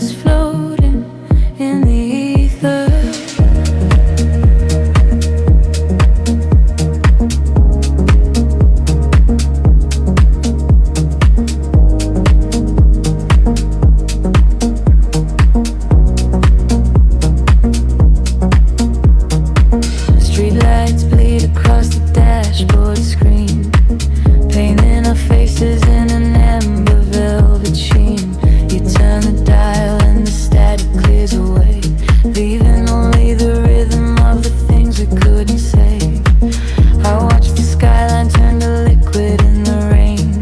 us floating in the ether. Streetlights bleed across the dashboard screen, painting our faces in an amber velvet sheen. You turn the dial and the static clears away, leaving only the rhythm of the things we couldn't say. I watch the skyline turn to liquid in the rain,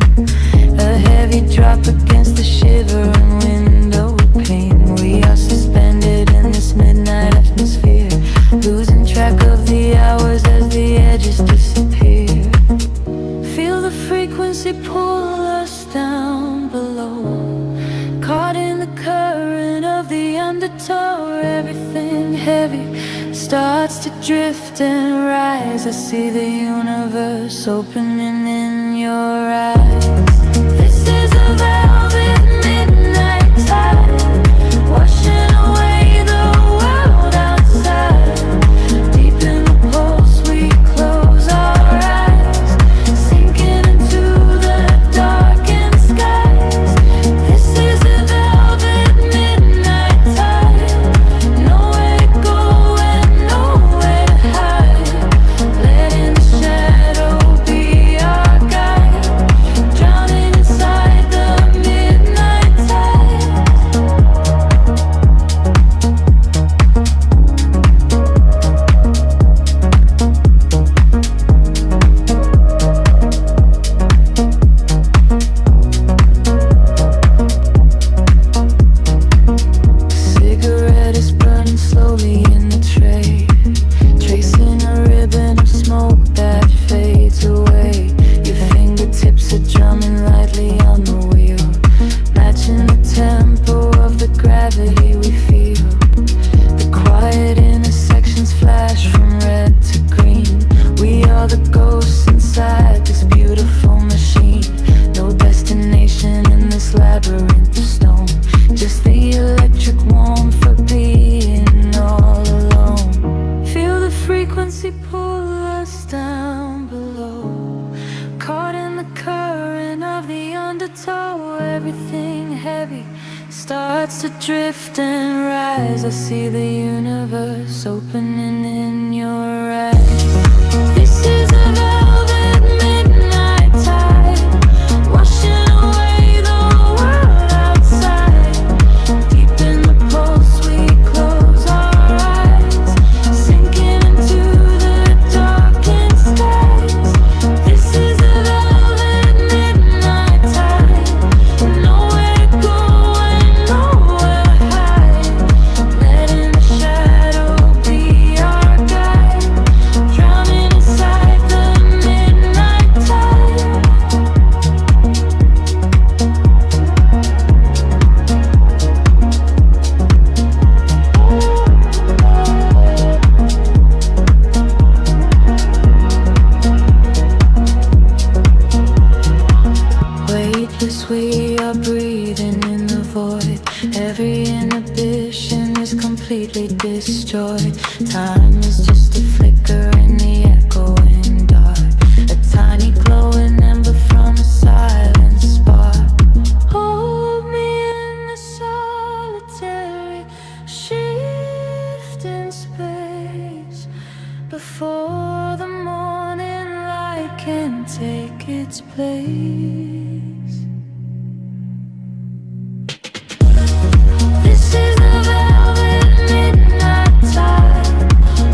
a heavy drop against the shivering window pane. We are suspended in this midnight atmosphere, losing track of the hours as the edges disappear. Feel the frequency pull us down below, caught in the current of the undertow. Everything heavy starts to drift and rise. I see the universe opening in your eyes. This is a velvet midnight tide, washing away the world outside. Deep in the pulse we close our eyes, sinking into the darkened skies. This is a velvet midnight tide, nowhere to go and nowhere to hide. Letting the shadow be our guide, drowning inside the midnight tide. Cigarette is burning slowly in the tray, tracing a ribbon of smoke that fades away. Your fingertips are drumming lightly on the wheel, matching the tempo of the gravity we feel. The quiet intersections flash from red to green. We are the ghosts inside this beautiful machine. No destination in this labyrinth of stone, just the electric warmth of being all alone. Feel the frequency pull us down below, caught in the current of the undertow. Everything heavy starts to drift and rise. I see the universe opening in your eyes. This is a velvet midnight tide, washing away the world outside. Deep in the pulse we close our eyes, sinking into the darkened skies. This is a velvet midnight tide, nowhere to go and nowhere to hide. Letting the shadow be our guide, drowning inside the midnight tide. Weightless we are breathing in the void, every inhibition is completely destroyed. Time is just a flicker in the echoing dark, a tiny glowing ember from a silent spark. Hold me in the solitary shift in space, before the morning light can take its place. This is a velvet midnight tide,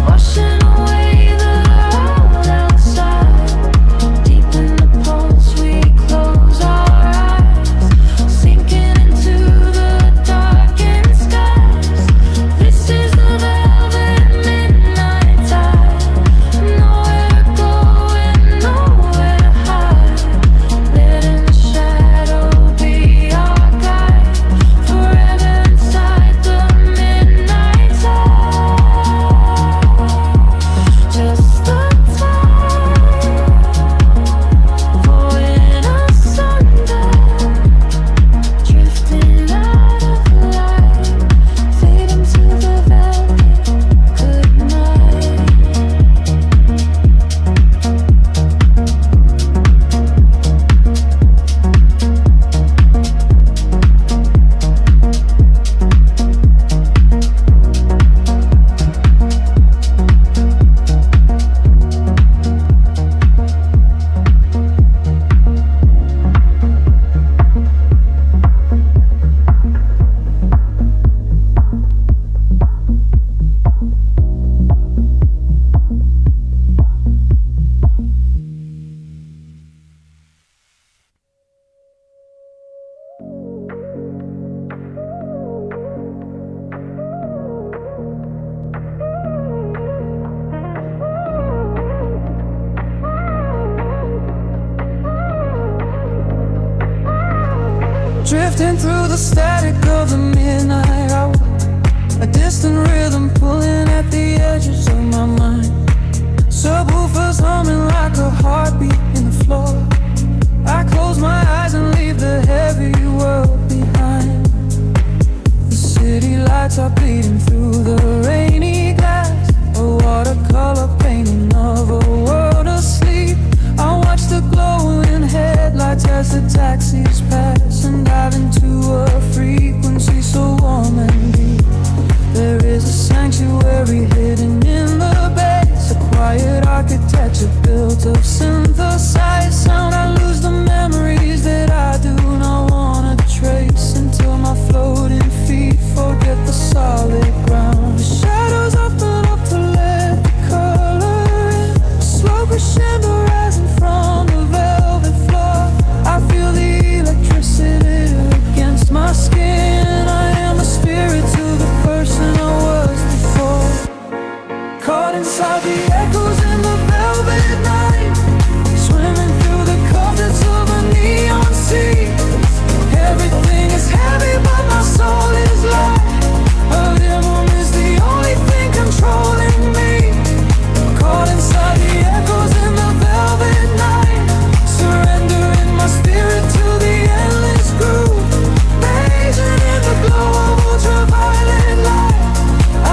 washing away the world outside. Deep in the pulse we close our eyes, sinking into the darkened skies. This is the velvet midnight tide, nowhere to go and nowhere to hide. drifting through the static of the midnight hour. A distant rhythm pulling at the edges of my mind. Subwoofers humming like a heartbeat in the floor. I close my eyes and leave the heavy world behind. The city lights are bleeding through the rainy glass, a watercolor painting of a world asleep. I watch the glowing headlights as the taxis pass and dive into a frequency so warm and deep. There is a sanctuary hidden in the base, a quiet architecture built of synthesized sound. I lose the memories that I do not wanna trace until my floating feet forget the solid ground. The shadows open up to let the color in, a slow crescendo rising from the velvet floor. I feel the electricity against my skin. I am a spirit to the person I was before. Caught inside the echoes in the velvet night, swimming through the currents of a neon sea. Everything is heavy but my soul is light. A rhythm is the only thing controlling me. Caught inside the echoes in the velvet night, surrendering my spirit to the endless groove. Blazing in the glow of ultraviolet light.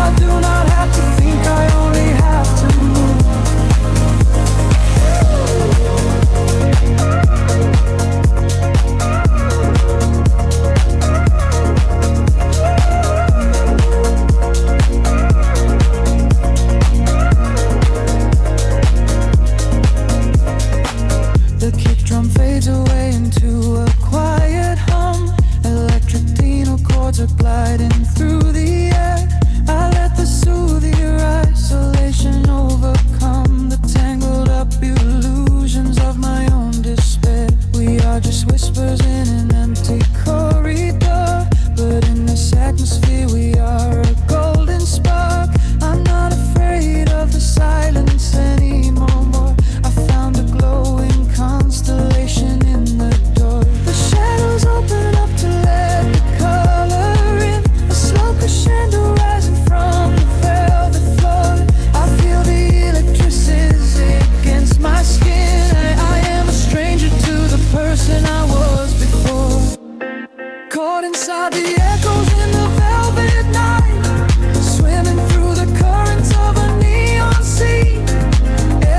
I do not have to think, I only have to move. The kick drum fades away into a quiet hum. Electric piano chords are gliding through the air. I let the soothing isolation overcome the tangled up illusions of my own despair. We are just whispers in an empty corridor, but in this atmosphere we are a golden spark. I'm not afraid of the silence anymore. I found a glowing constellation in the door. The shadows open up to let the color in, a slow crescendo rising from the velvet floor. I feel the electricity against my skin. I am a stranger to the person I was before. Caught inside the echoes in the velvet night, swimming through the currents of a neon sea.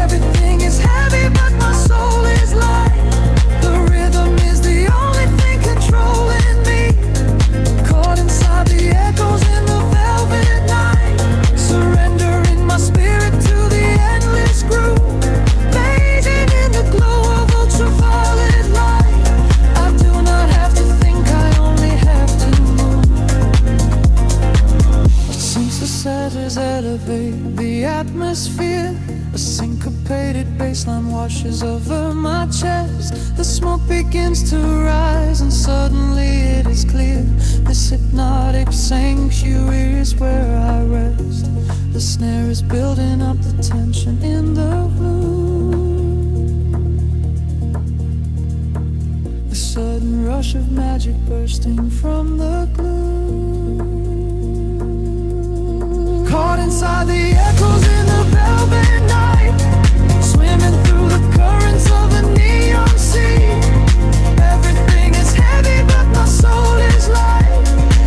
Everything is heavy but my soul is light. The rhythm is the only thing controlling me. Caught inside the echoes in the velvet night, surrendering my spirit to the endless groove. Blazing in the glow of ultraviolet light. I do not have to think, I only have to move. Synthesizers elevate the atmosphere. A syncopated bassline washes over my chest. The smoke begins to rise and suddenly it is clear. This hypnotic sanctuary is where I rest. The snare is building up the tension in the room. The sudden rush of magic bursting from the gloom. Caught inside the echoes in the velvet night, swimming through the currents of a neon sea. Everything is heavy but my soul is light.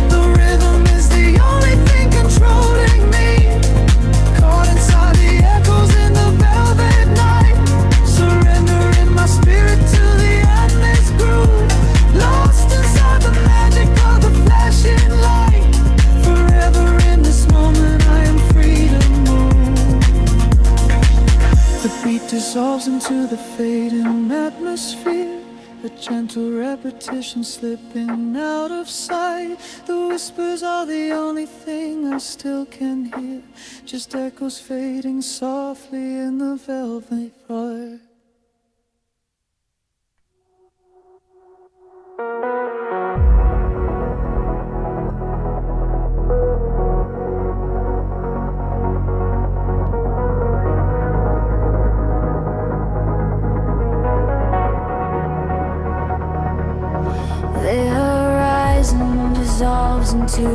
The rhythm is the only thing controlling me. Caught inside the echoes in the velvet night, surrendering my spirit to the endless groove. Lost inside the magic of the flashing light. Forever in this moment I am free to move. The beat dissolves into the fading atmosphere. A gentle repetition slipping out of sight. The whispers are the only thing I still can hear. Just echoes fading softly in the velvet floor. They arrive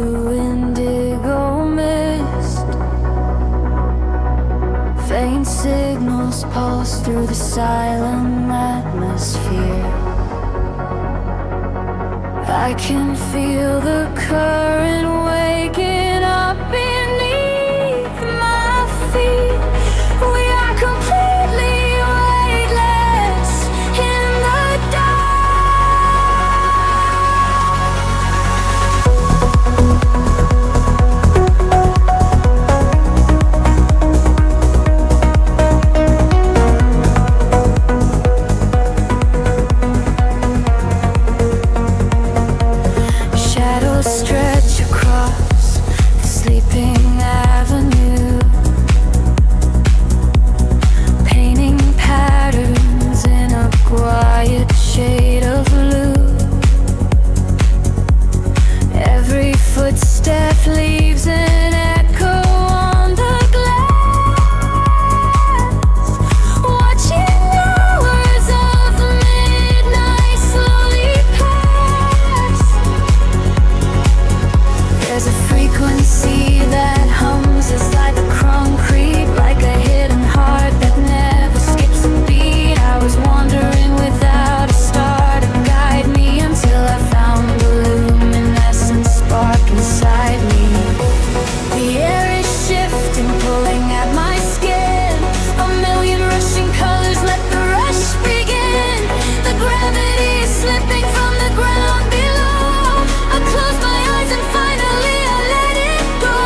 blue indigo mist. Faint signals pulse through the silent atmosphere. I can feel the current waking up beneath my feet. We are completely weightless in the stretch across the sleeping avenue, painting patterns in a quiet shade of blue. Every footstep leaves an echo on the glass, watching hours of midnight slowly pass. There's a frequency that hums inside the concrete, like a hidden heart that never skips a beat. I was wandering without a star to guide me until I found the luminescent spark inside me. The air is shifting, pulling at my skin. A million rushing colors, let the rush begin. The gravity is slipping from the ground below. I close my eyes and finally I let it go.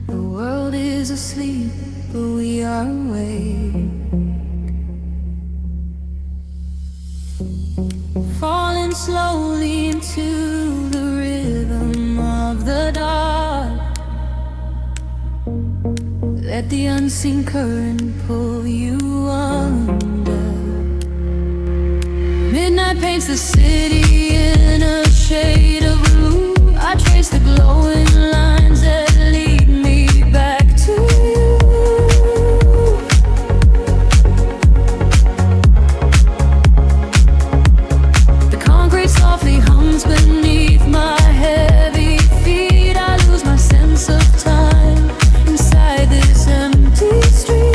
The world is asleep, but we are awake. Falling slowly into the rhythm of the dark. Let the unseen current pull you under. Midnight paints the city in a shade of blue. I trace the glowing lines that lead me back to you. The concrete softly hums beneath my heavy feet. I lose my sense of time inside this empty street.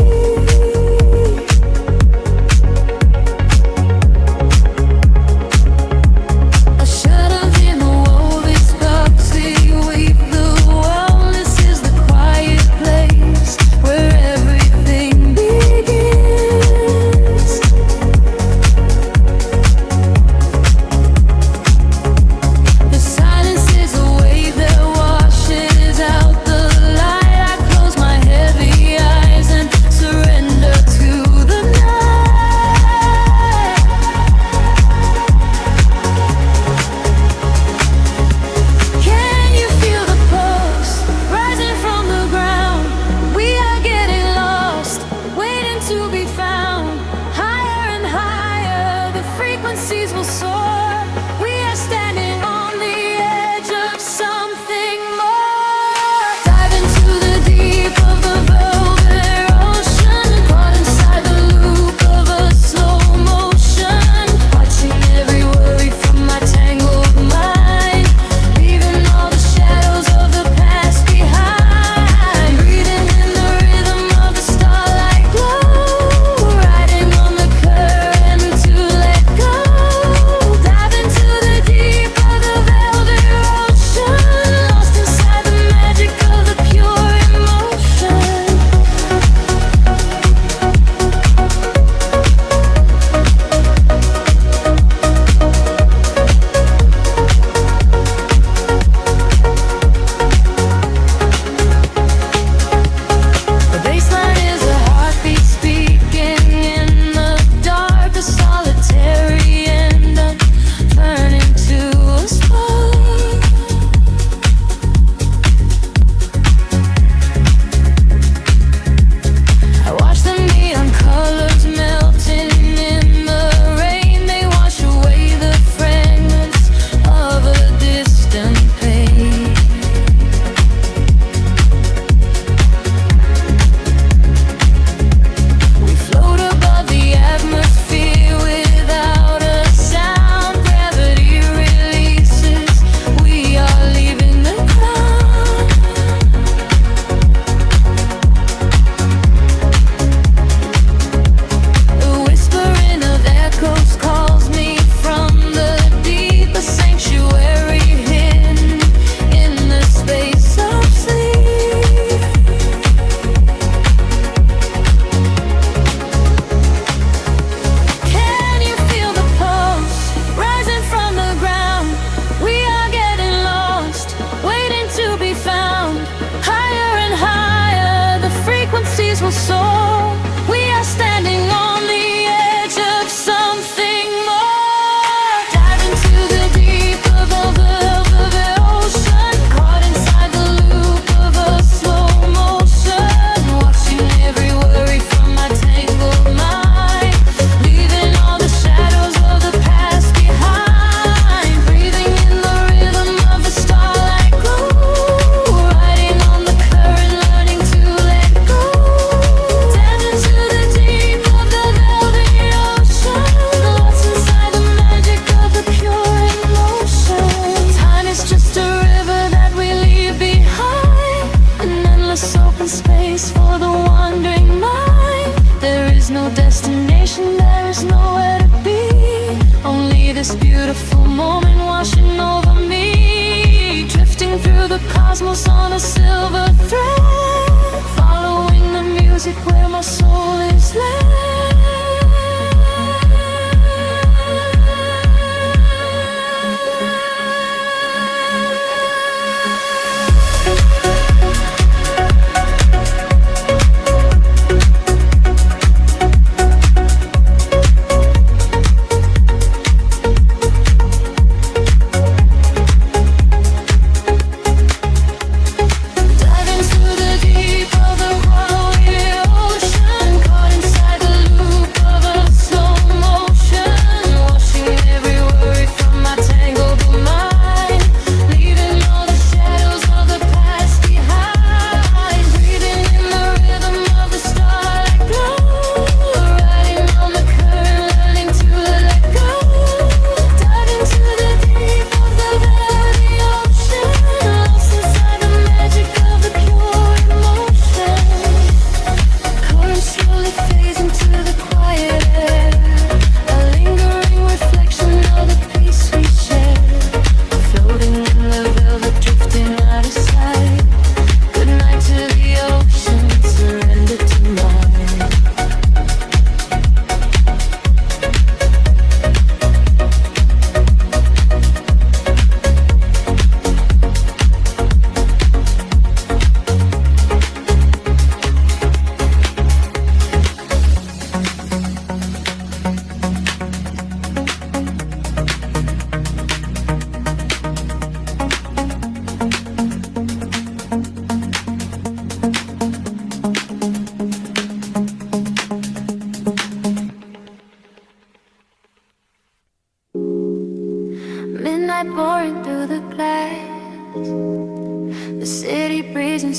cosmos on a silver thread, following the music where my soul is led.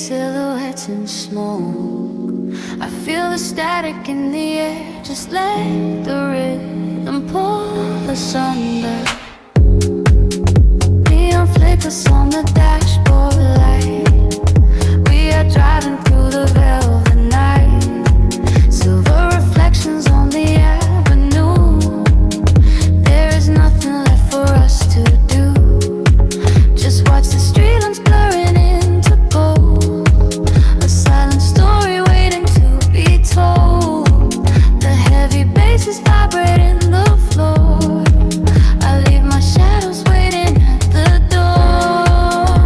silhouettes in smoke. I feel the static in the air. Just let the rhythm pull us under. Neon flickers on the dashboard light. We are driving through the velvet night. Silver reflections on the avenue. There is nothing left for us to do. Just watch the streetlamps blurring into gold. A silent story waiting to be told. The heavy bass is vibrating the floor. I leave my shadows waiting at the door.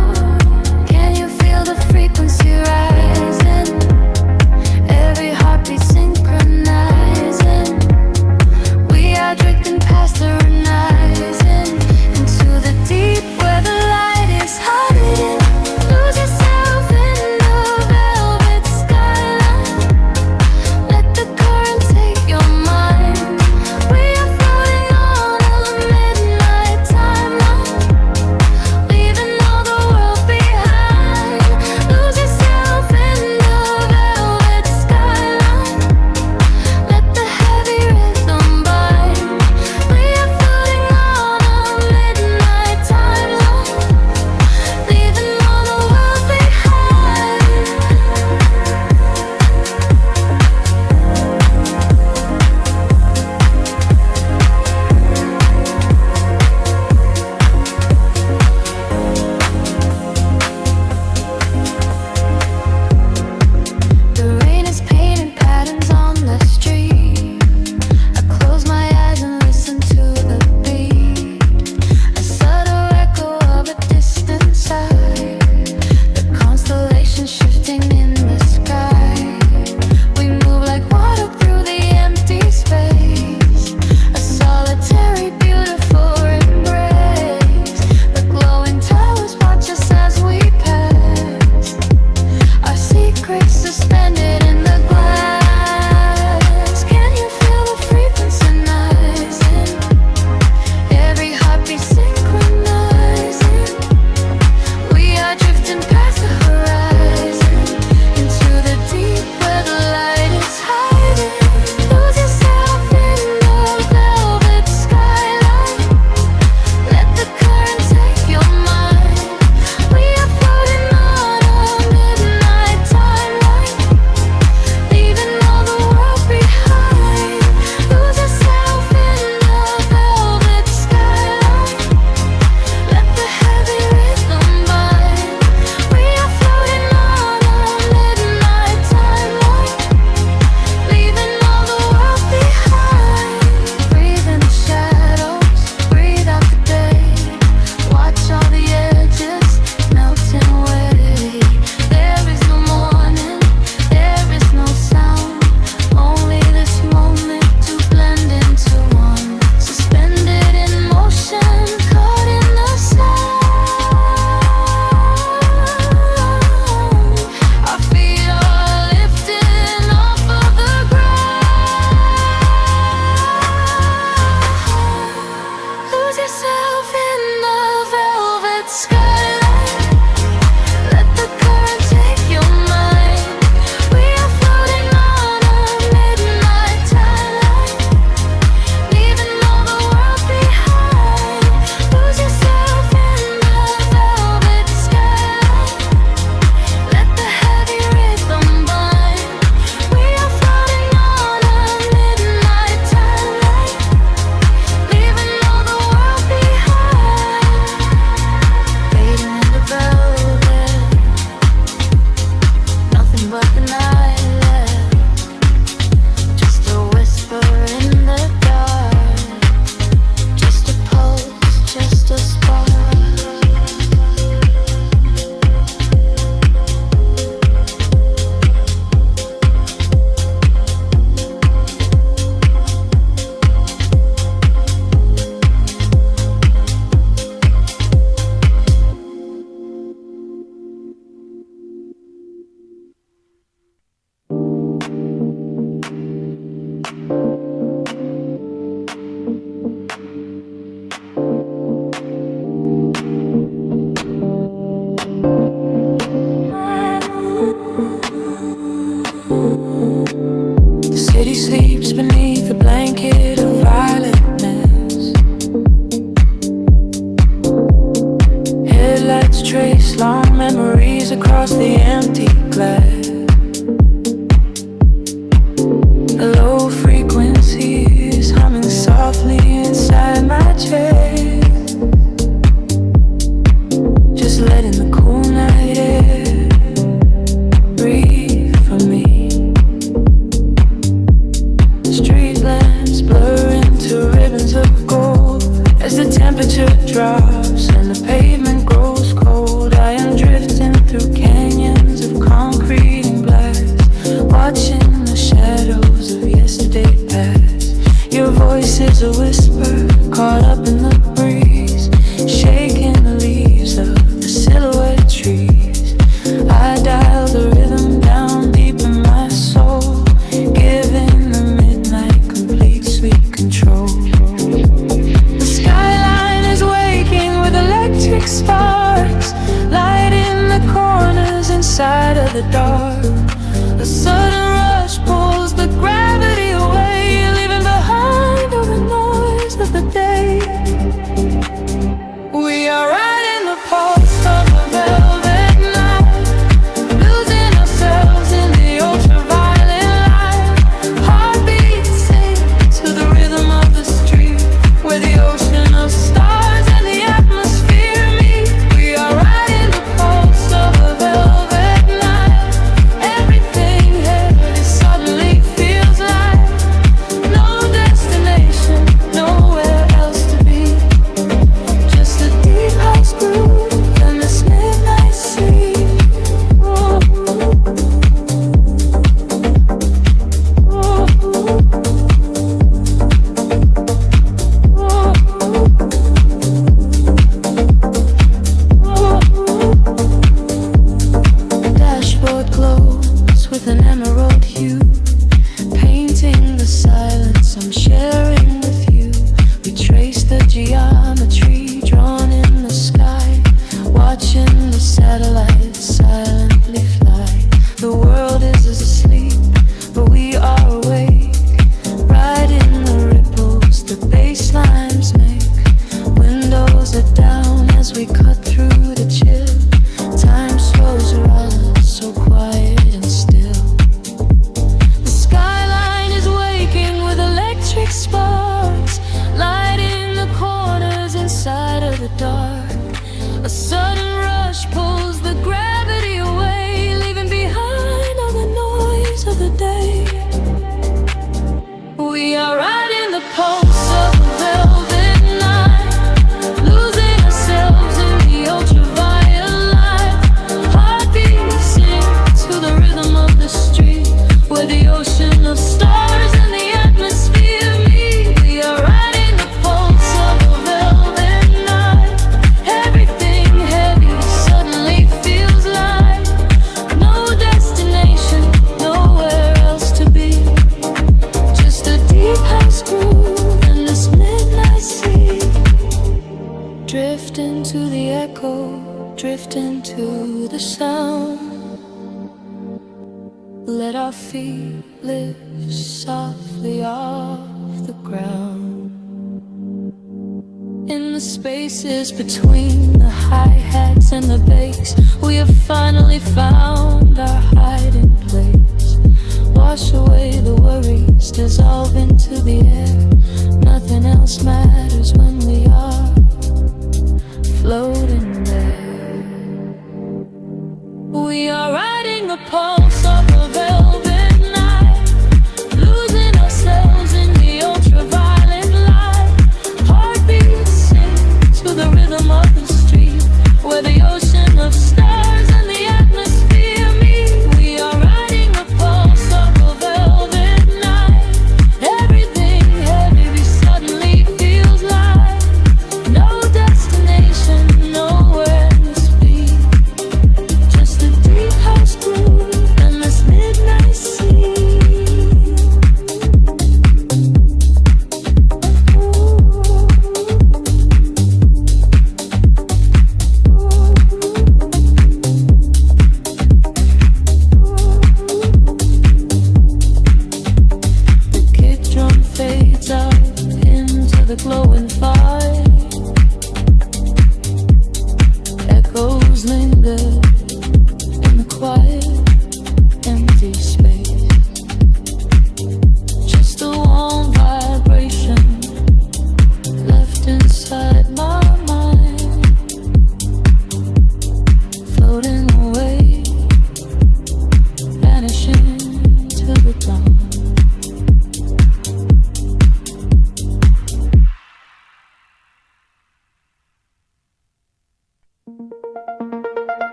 dark. A sudden rush pulls the gravity away, leaving behind all the noise of the day. We are riding the pulse of a velvet night, losing ourselves in the ultraviolet light. Heartbeats sing to the rhythm of the street, where the ocean of stars and the atmosphere meet. We are riding the pulse of a velvet night. Everything heavy suddenly feels light. No destination, nowhere else to be. Just a deep house groove and this midnight sea. Dashboard glows with an emerald hue, painting the silence I'm sharing with you. We trace the geometry drawn in the sky, watching the satellites silently fly. The world is asleep, but we are awake, riding the ripples the bass lines make. Windows are down as we cut through the chill. Time slows around us, so quiet and still. The skyline is waking with electric sparks, lighting the corners inside of the dark. A sudden rush pulls the gravity away, leaving behind all the noise of the day. We are riding the pulse of a velvet night, losing ourselves in the ultraviolet light. Heartbeats sing to the rhythm of the street, where the ocean of stars and the atmosphere meet. We are riding the pulse of a velvet night. Everything heavy suddenly feels light. No destination, nowhere else to be. Just a deep house groove and this midnight sea. Drifting to the echo, drifting to the sound. Let our feet lift softly off the ground. In the spaces between the hi-hats and the bass, we have finally found our hiding place. Wash away the worries, dissolve into the air. Nothing else matters when we are floating there. We are riding the pulse of a velvet night, losing ourselves in the ultraviolet light. Heartbeats sing to the rhythm of the street, where the ocean of stars and the atmosphere meet. We are riding the pulse of a velvet night. Everything heavy suddenly feels light. No destination, nowhere to be. Just a deep house groove and this midnight sea. The kick drum fades out into the glowing fire. Echoes linger in the quiet, empty space. Just a warm vibration left inside my mind, floating away, vanishing till the dawn.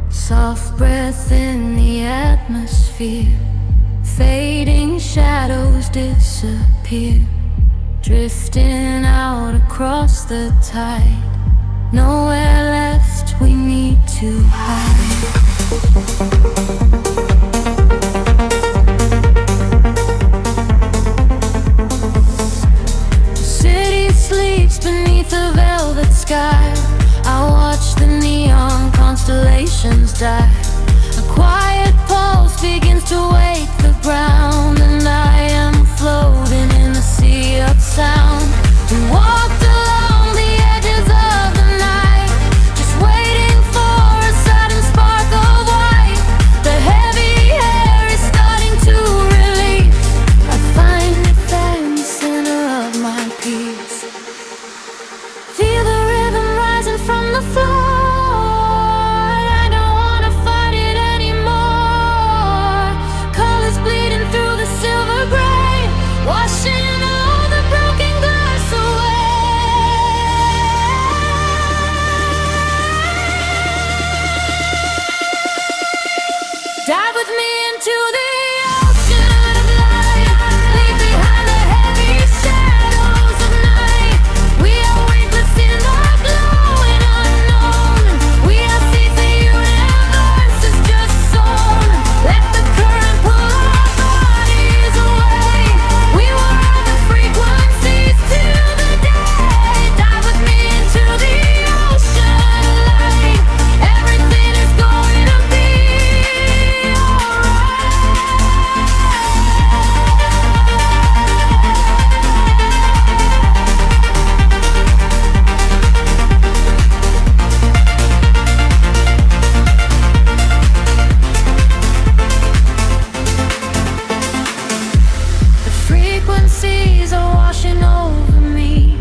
Soft breath in the atmosphere, fading shadows disappear, drifting out across the tide. Nowhere left, we need to hide. Sit velvet sky. I watch the neon constellations die. A quiet pulse begins to wake the ground, and I am floating in a sea of sound. We walked along the edges of the night, just waiting for a sudden spark of white. The heavy air is starting to release. I find it there in the center of my peace. Feel the rhythm rising from the floor. Washing all the broken glass away. Dive with me into the ocean of light. Leave behind the heavy shadows of night. We are weightless in the glowing unknown. We are seas the universe is just sown. Let the current pull our bodies away. We will ride the frequencies till the day. Dive with me into the ocean of light. Everything is going to be frequencies are washing over me.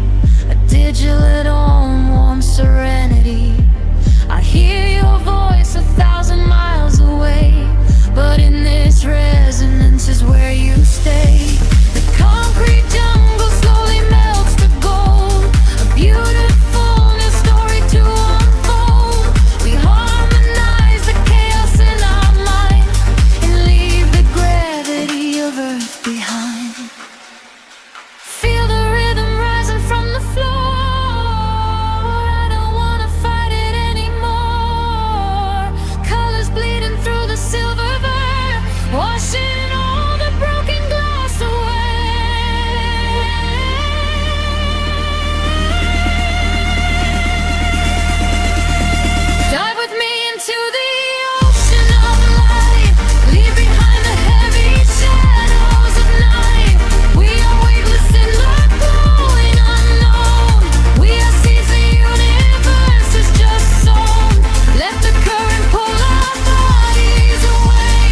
A digital warm serenity. I hear your voice 1,000 miles away, but in this resonance is where you stay. The concrete jungle slowly melts to gold. A beautiful new story to unfold. We harmonize the chaos in our mind and leave the gravity of Earth behind. Feel the rhythm rising from the floor. I don't wanna fight it anymore. Colors bleeding through the silver veil, washing all the broken glass away. Dive with me into the ocean of light. Leave behind the heavy shadows of night. We are weightless in the glowing unknown. We are seas the universe is just sown. Let the current pull our bodies away.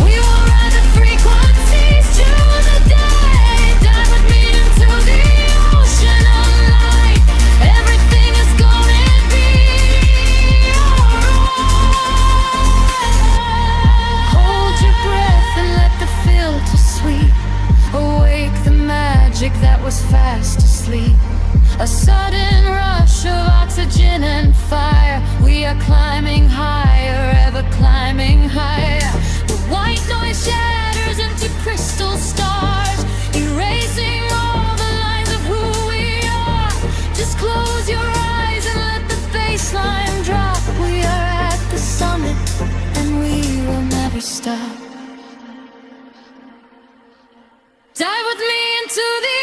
We will ride the frequencies to the day. Dive with me into the ocean of light. Everything is gonna be alright. Hold your breath and let the filter sweep. Awake the magic that was fast asleep. A sudden rush of oxygen and fire. We are climbing higher, ever climbing higher. The white noise shatters into crystal stars, erasing all the lines of who we are. Just close your eyes and let the baseline drop. We are at the summit and we will never stop. Dive with me into the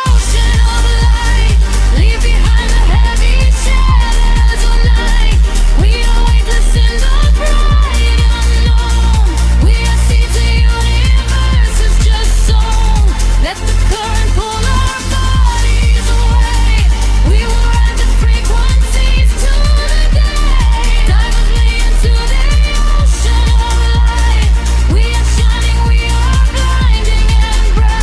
ocean of light. Leave behind the heavy shadows of night. We are weightless in the bright unknown. We are seas the universe is just sown. Let the current pull our bodies away. We will ride the frequencies to the day. Dive with me into the ocean of light. We are shining, we are blinding and bright.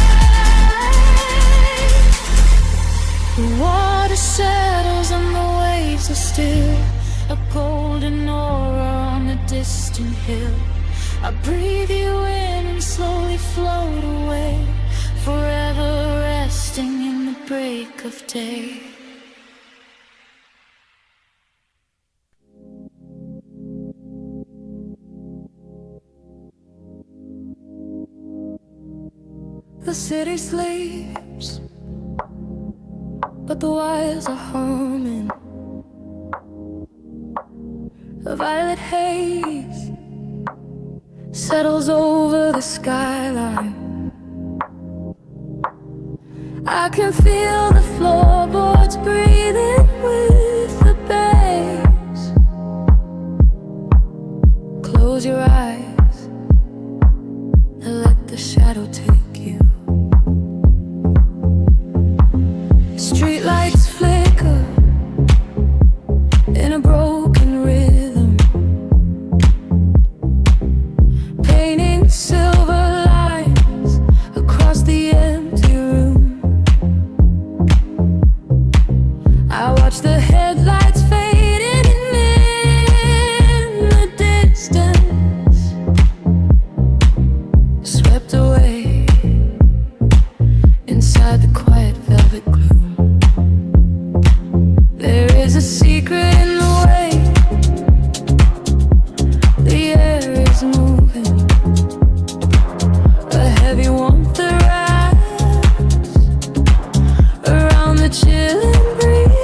The water settles and the waves are still. A golden aura on a distant hill. I breathe you in and slowly float away, forever resting in the break of day. The city sleeps, but the wires are humming. A violet haze settles over the skyline. I can feel the floorboards breathing with Lights flicker in a broken rhythm, painting silver lines across the empty room. I watch the headlights fading in the distance, swept away inside the quiet velvet gloom. There is a secret in the way the air is moving, a heavy warmth that wraps around the chilling breeze.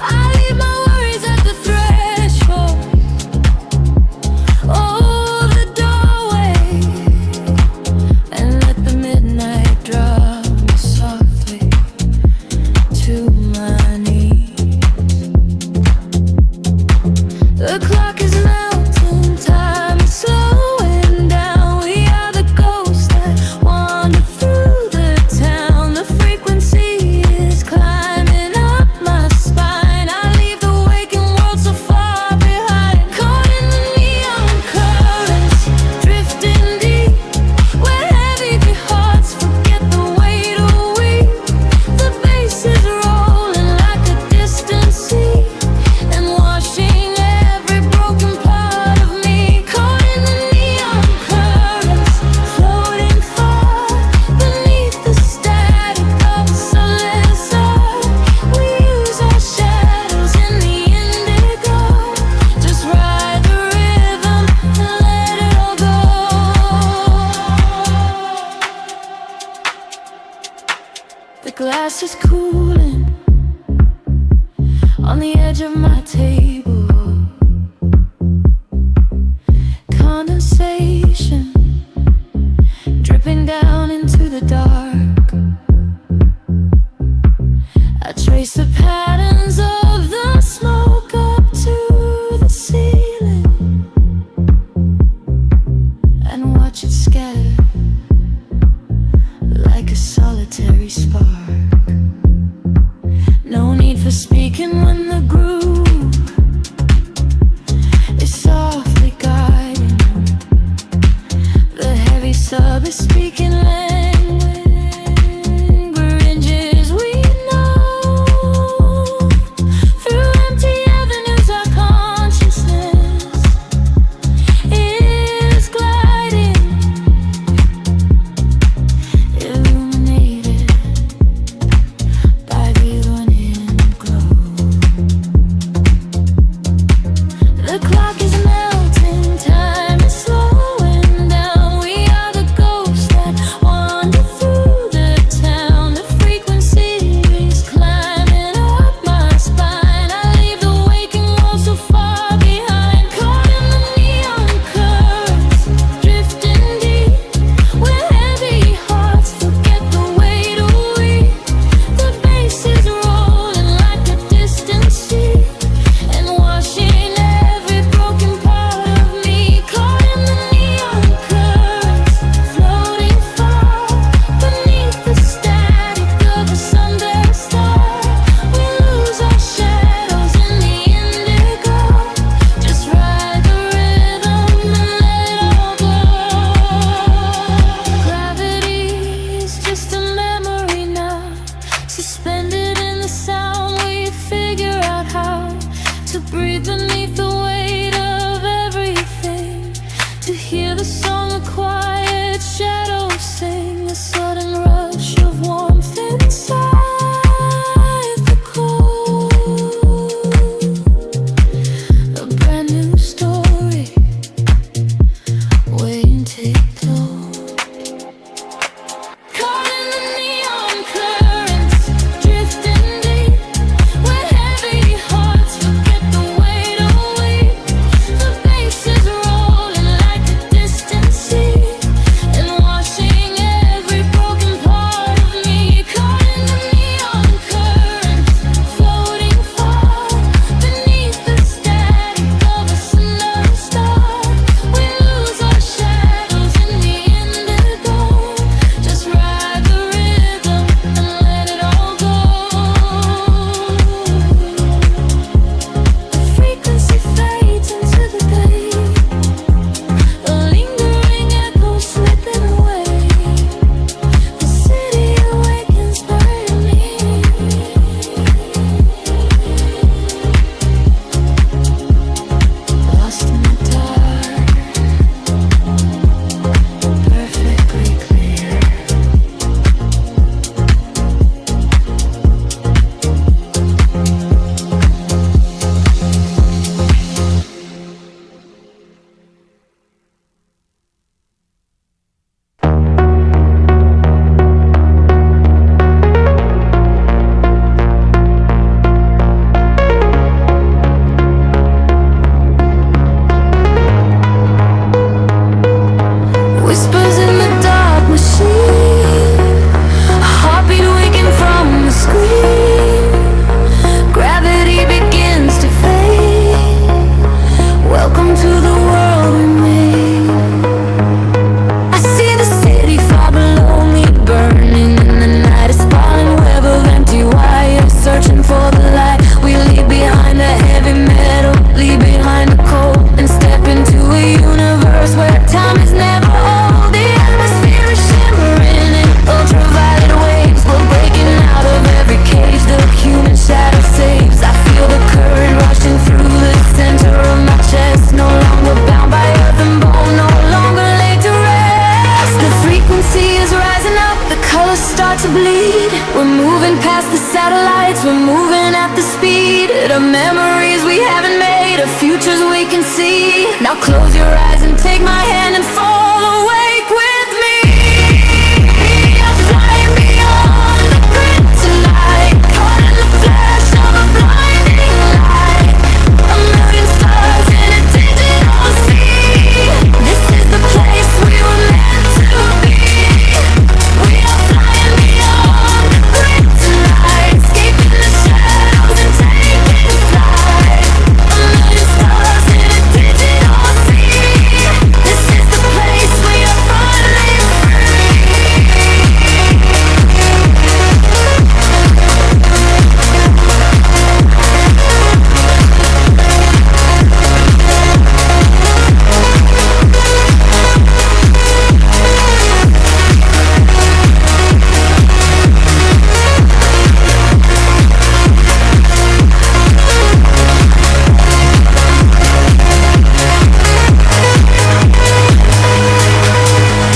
I leave my worries at the threshold, oh, the doorway, and let the midnight draw me softly to my knees. The clock is melting, time is slowing down. We are the ghosts that wander through the town. The frequency is climbing up my spine. I leave the waking world so far behind, caught in the neon currents, drifting deep, where heavy hearts forget the weight of weep. The bass is rolling like a distant sea, and washing every broken part of me. Caught in the neon currents, floating far beneath the static of a sunless earth. We use our shadows in the indigo, just ride the rhythm and let it all go. The glass is cooling on the edge of my table. Condensation dripping down into the dark. I trace the patterns of the smoke up to the ceiling and watch it scatter like a solitary spark. No need for speaking when the groove is softly guiding. The heavy sub is speaking languages we know. Through empty avenues our consciousness is gliding, illuminated by the running glow. The clock is melting, time is slowing down. We are the ghosts that wander through the town. The frequency is climbing up my spine. I leave the waking world so far behind, caught in the neon currents, drifting deep, where heavy hearts forget the weight of weep. The bass is rolling like a distant sea, and washing every broken part of me. Caught in the neon currents, floating far beneath the static of a sundown star. We lose our shadows in the indigo, just ride the rhythm and let it all go. Gravity is just a memory now, suspended in the sound. We figure out how to breathe beneath the weight of everything, to hear the song of quiet shadows sing, a sudden rush of warmth inside the cold. A brand new story waiting to explode. Caught in the neon currents, drifting deep, where heavy hearts forget the weight of weep. The bass is rolling like a distant sea, and wash past the satellites, we're moving at the speed of memories we haven't made, of futures we can see. Now close your eyes and take my hand and fall awake with me. We are flying beyond the grid tonight, caught in the flash of a blinding light. A million stars in a digital sea. This is the place we were meant to be. We are flying beyond the grid tonight, escaping the shadows and taking flight. A million stars in a digital sea. This is the place we are finally free.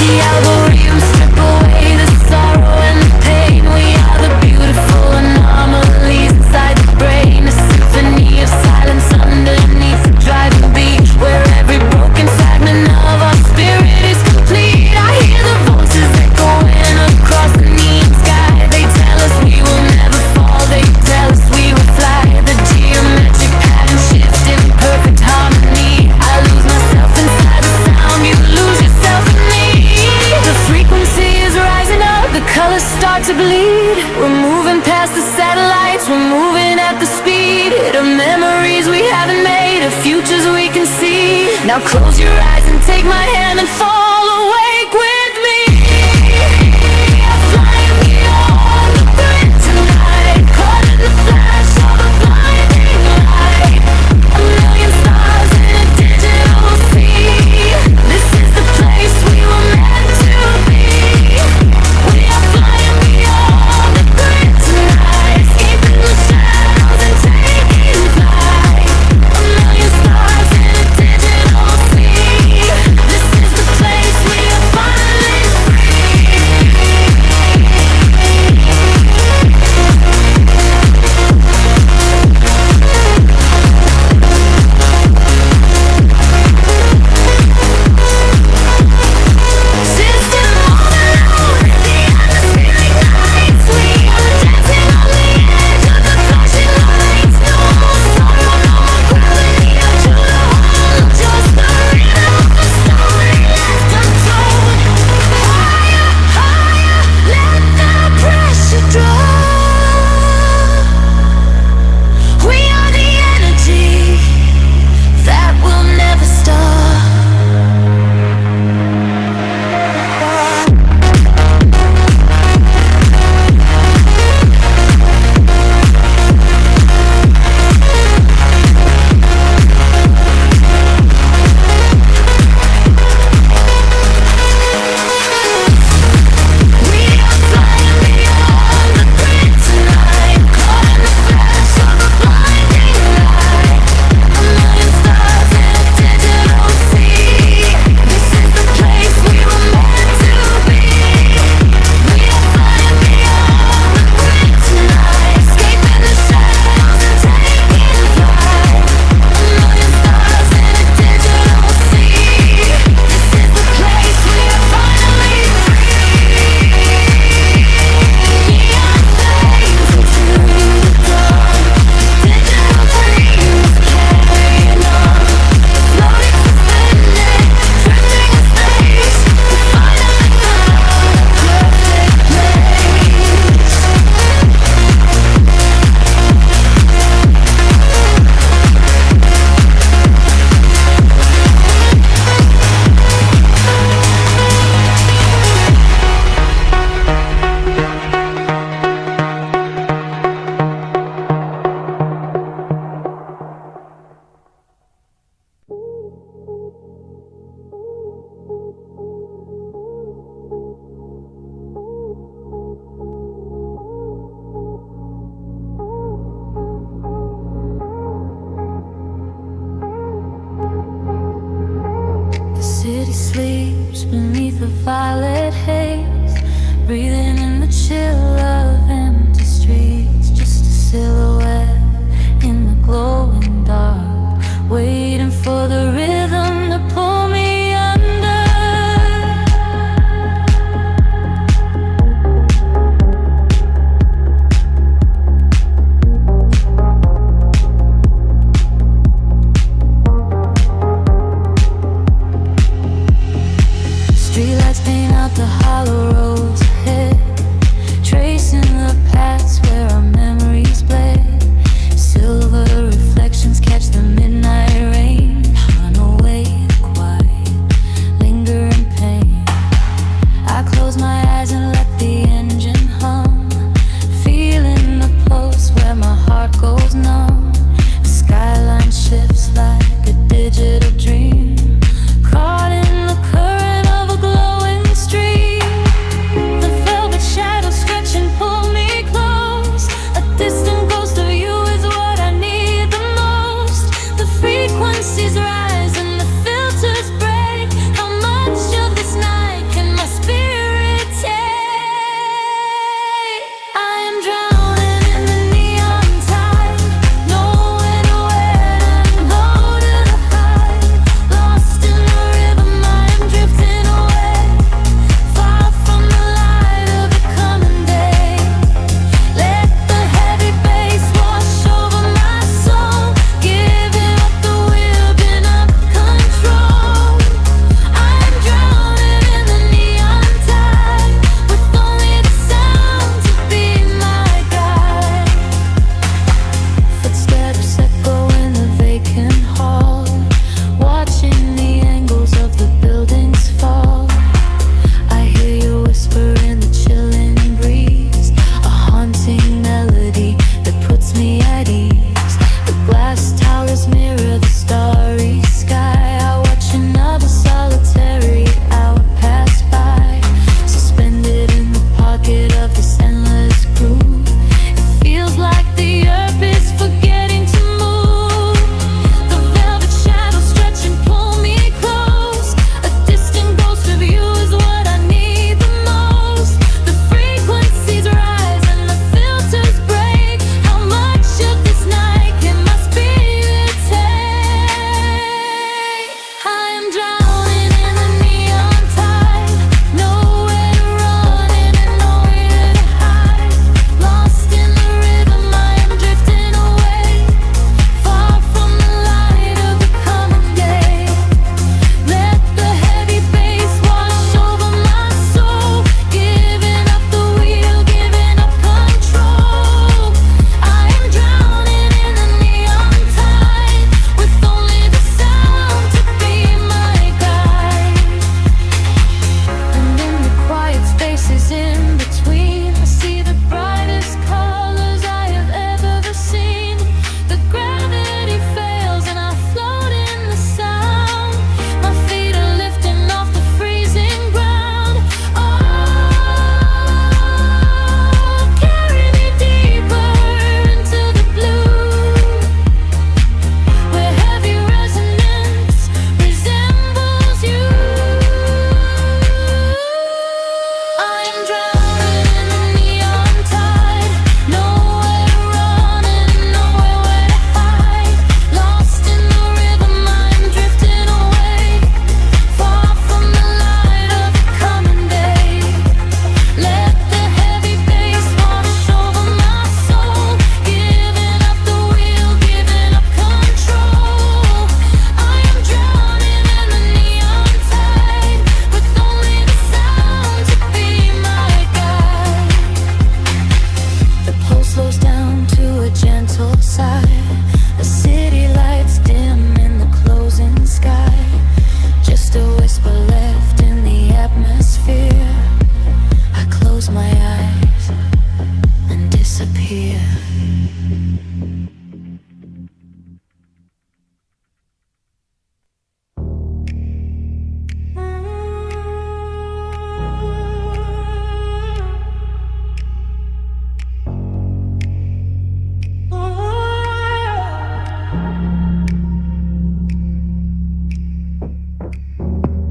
The algorithms strip away the sorrow and the pain. We are the beautiful anomalies inside the brain, a symphony of silence underneath the driving beat, where every broken fragment of our spirit is complete. I hear the voices echoing across the neon sky. They tell us we will never fall, they tell us we will fly. The geometric pattern shift in perfect harmony. I lose myself inside the sound, you lose yourself in me. The frequency is rising up, the colors start to bleed. We're moving past the satellites, we're moving at the speed of memories we haven't made, of futures we can see. Now close your eyes and take my hand and fall awake with me. We are flying beyond the grid tonight, caught in the flash of a blinding light. A million stars in a digital sea. This is the place we were meant to be. We are flying beyond the grid tonight, escaping the shadows and taking flight. A million stars in a digital sea. This is the place gentle sigh. The city lights dim in the closing sky. Just a whisper left in the atmosphere. I close my eyes and disappear.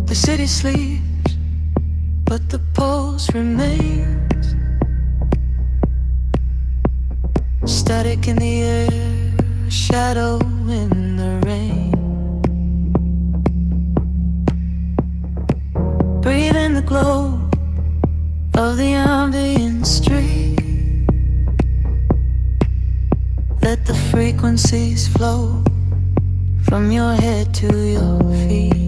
The city sleeps, but the pulse remains. Static in the air, shadow in the rain. Breathe in the glow of the ambient street. Let the frequencies flow from your head to your feet.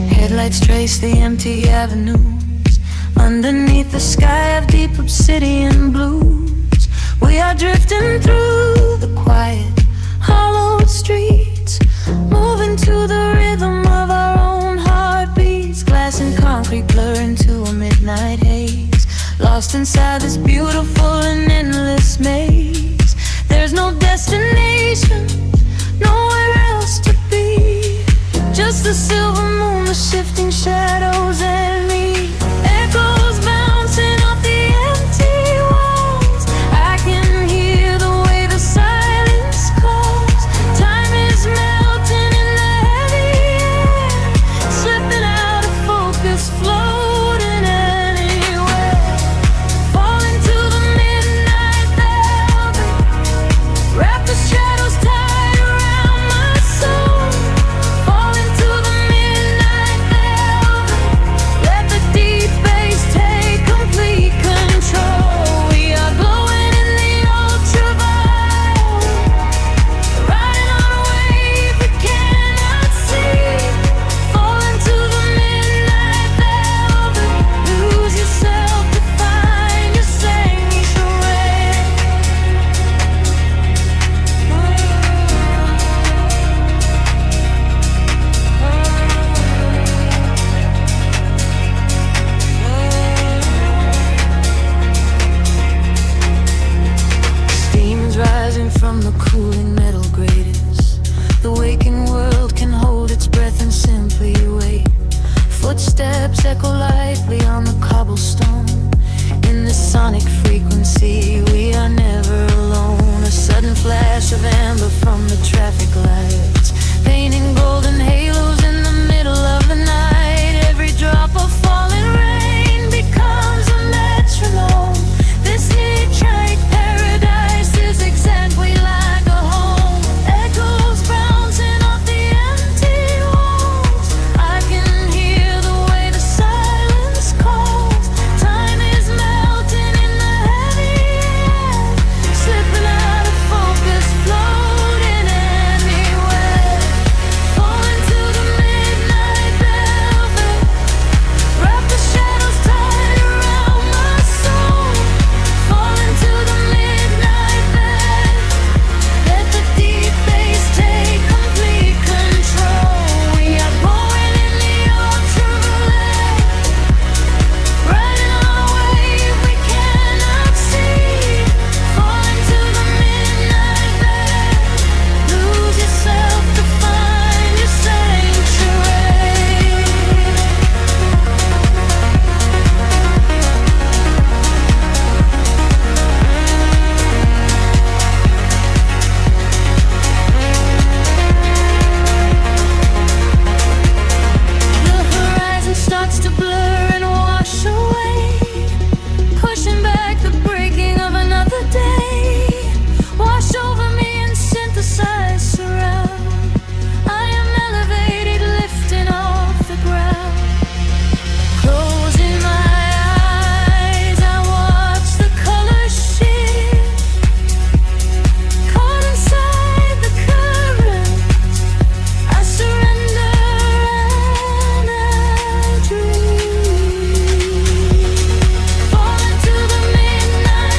Headlights trace the empty avenues underneath the sky of deep obsidian blues. We are drifting through the quiet, hollowed streets, moving to the rhythm of our own heartbeats. Glass and concrete blur into a midnight haze, lost inside this beautiful and endless maze. There's no destination, nowhere else to be. Just the silver moon, the shifting shadows and me. Echoes bouncing off the empty walls. I can hear the way the silence calls. Time is melting in the heavy air, slipping out of focus, floating anywhere. Falling to the midnight velvet, wrap the shadows tight around my soul. Falling to the midnight velvet, let the deep bass take complete control. We are glowing in the ultraviolet, riding on a wave we cannot see. Falling to the midnight velvet, lose yourself to find your sanctuary. Steam's rising from the cooling metal gratings. The waking world can hold its breath and simply wait. Footsteps echo lightly on the cobblestone. In this sonic frequency, we are never alone. A sudden flash of amber from the traffic lights, painting golden halos in the middle of the night. Every drop of falling rain becomes a metronome. This hitchhike paradise is exactly like a home. Echoes bouncing off the empty walls. I can hear the way the silence calls. Time is melting in the heavy air, slipping out of focus, floating anywhere. Falling to the midnight velvet, wrap the shadows tight around my soul. Falling to the midnight velvet, let the deep bass take complete control. We are going in the ultraviolet, riding on a wave we cannot see. Falling to the midnight velvet, lose yourself to find your sanctuary. The horizon starts to blur and wash away, pushing back the breaking of another day. Wash over me and synthesize surround. I am elevated, lifting off the ground. Closing my eyes, I watch the colors shift, caught inside the current. I surrender and I dream. Falling to the midnight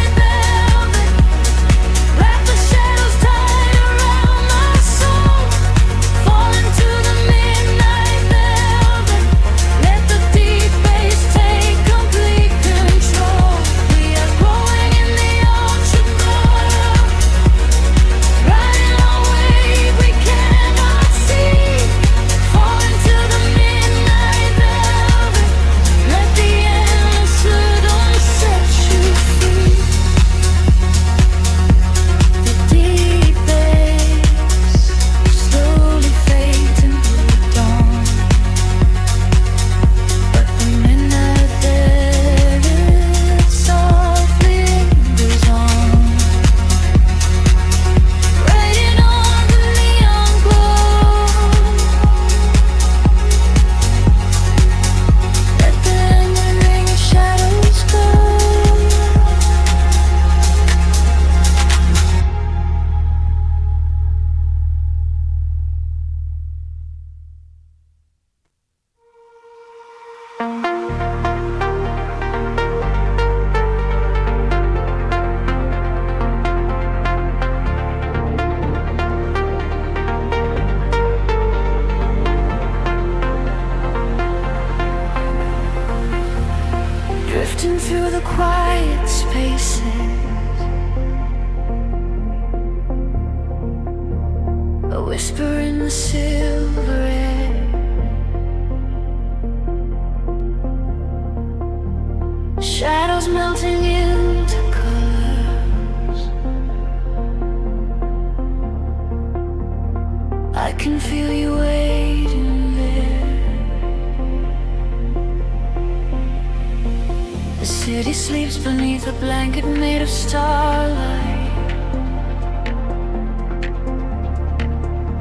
sleeps beneath a blanket made of starlight.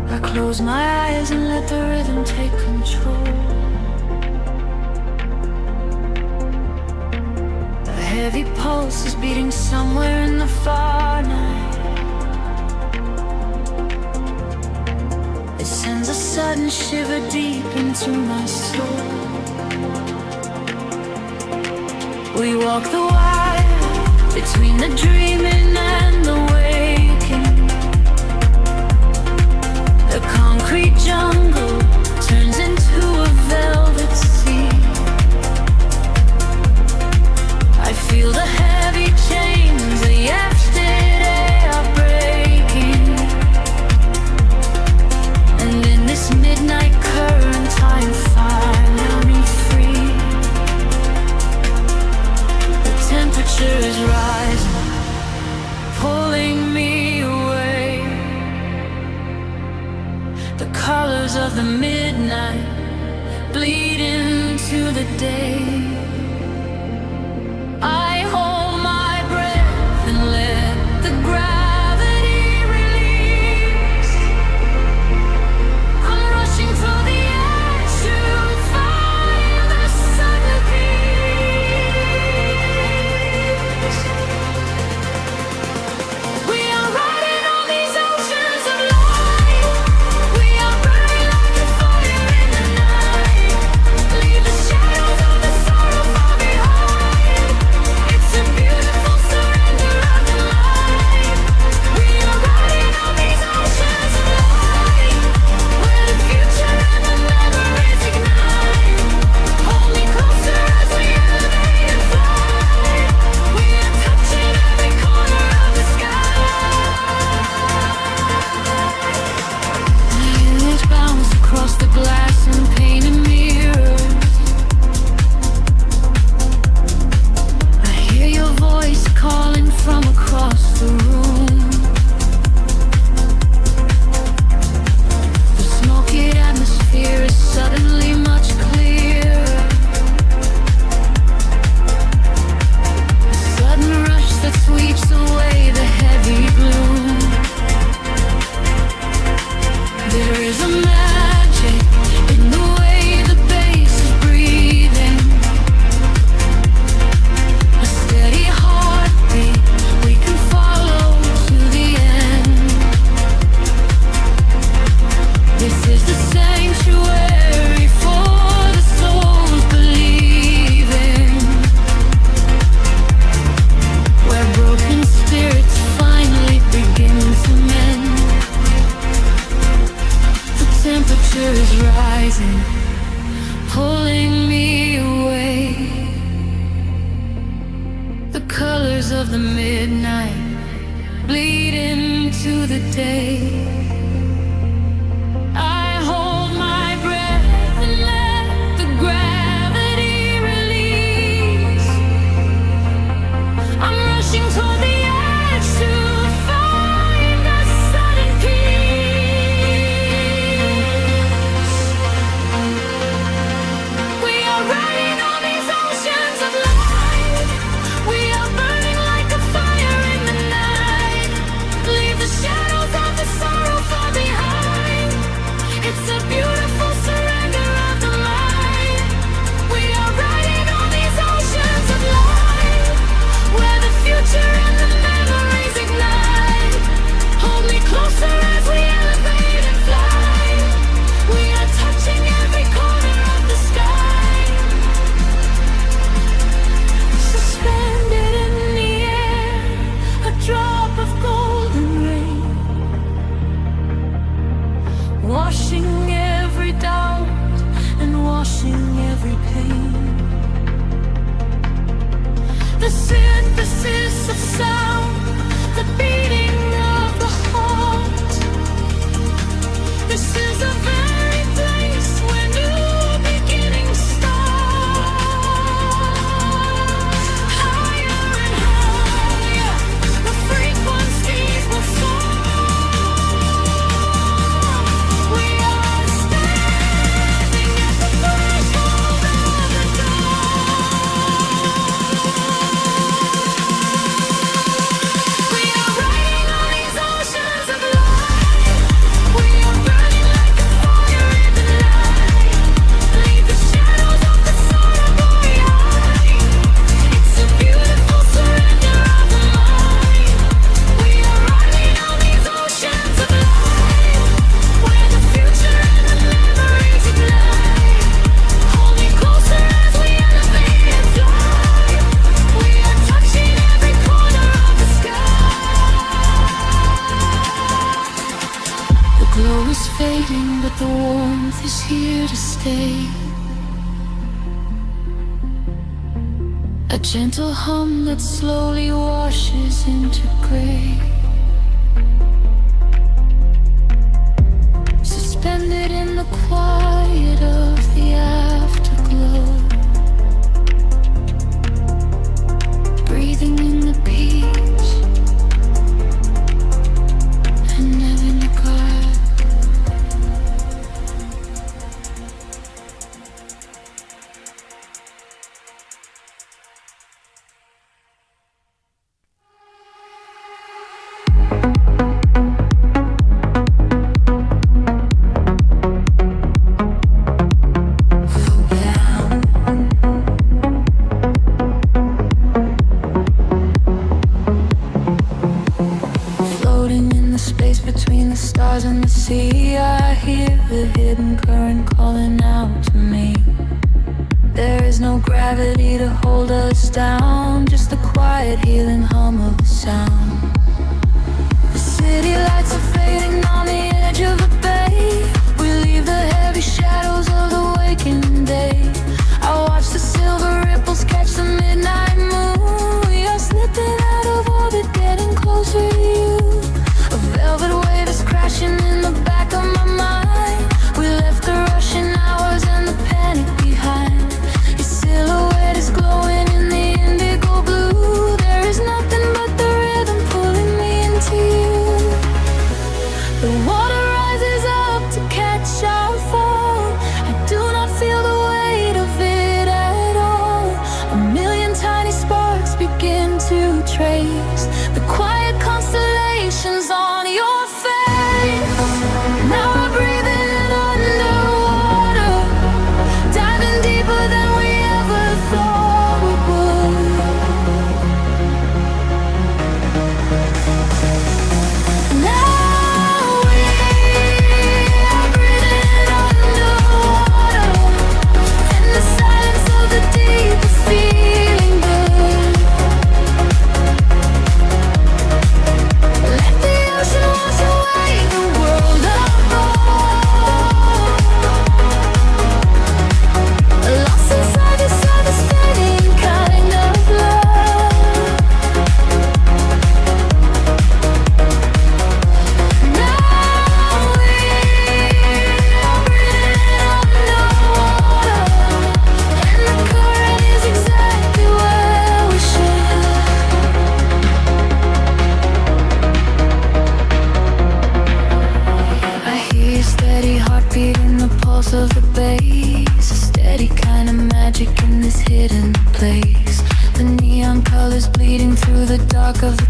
I close my eyes and let the rhythm take control. A heavy pulse is beating somewhere in the far night. It sends a sudden shiver deep into my soul. We walk the wire between the dreaming and the waking. The concrete jungle turns into a velvet sea. I feel the heavy chains, the yesterday are breaking. And in this midnight current I am finally free. The temperature is rising, pulling me away. The colors of the midnight bleed into the day. I hold my breath and let the gravity release. I'm rushing through the air to find the centerpiece. We are riding on these oceans of light. We are burning like a fire in the night. Leave the shadows of the sorrow far behind. It's a beautiful surrender of the light. We are riding on these oceans of light, where the future and the memories ignite. Hold me closer as we elevate and fly. We are touching every corner of the sky. Eyelids bounce across the glass and painted mirrors. I hear your voice calling from across the room. The smoky atmosphere is suddenly much clearer. A sudden rush that sweeps away the heavy gloom. There is a magic in the way the bass is breathing. A steady heartbeat we can follow to the end. This is the sanctuary for the souls believing, where broken spirits finally begin to mend. The temperature is rising, pulling me away. The colors of the midnight bleed into the day. I hold my breath and let the gravity release. I'm rushing toward the edge to find a sudden peace. We are riding on these oceans of light. We are burning like a fire in the night. Leave the shadows of the sorrow far behind. It's a beautiful surrender of the light. We are riding on these oceans of light, where the future warmth is here to stay. A gentle hum that slowly washes into gray. Suspended in the quiet of the afterglow. Breathing in the peace and never neglect. Between the stars and the sea, I hear the hidden current calling out to me. There is no gravity to hold us down, just the quiet healing hum of the sound. The city lights are fading on the edge of the bay. We leave the heavy shadows of the waking day. I watch the silver ripples catch the midnight moon. We are slipping out of orbit, getting closer to you. A velvet wave is crashing in the back of my mind. We left the rushing hours and the panic behind. Your silhouette is glowing in the indigo blue. There is nothing but the rhythm pulling me into you. The water rises up to catch our fall. I do not feel the weight of it at all. A million tiny sparks begin to trace the quiet constellations on your face. Now we're breathing underwater, diving deeper than we ever thought we would. Now we are breathing underwater, in the silence of the deep is feeling good. Let the ocean wash away the world apart. Lost inside this devastating kind of love. Now we are breathing underwater, and the current is exactly where we should. I hear your steady heartbeat in the pulse of the bass. A steady kind of magic in this hidden place. The neon colors bleeding through the dark of the